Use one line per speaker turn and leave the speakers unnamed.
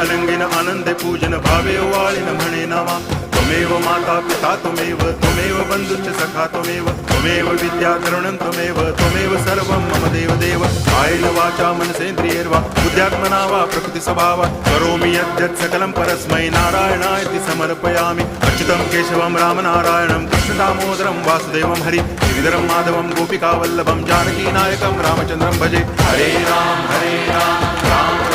विद्यारंगीन आनंदे पूजन भावे वाळीन म्हणे नावा त्वमेव माता पिता त्वमेव बंधुश्च सखा त्वमेव विद्या तरुणं त्वमेव सर्वं मम देव कायेन वाचा मनसेन्द्रियैर्वा बुद्ध्यात्मना वा प्रकृति स्वभावात् करोमि यद्यत् सकलं परस्मै नारायणायति समर्पयामि अच्युतं केशवं रामनारायणं कृष्णदामोदरं वासुदेवं हरि गिरिधरं माधवं गोपिकावल्लभं जानकीनायकं रामचन्द्रं भजे हरे राम राम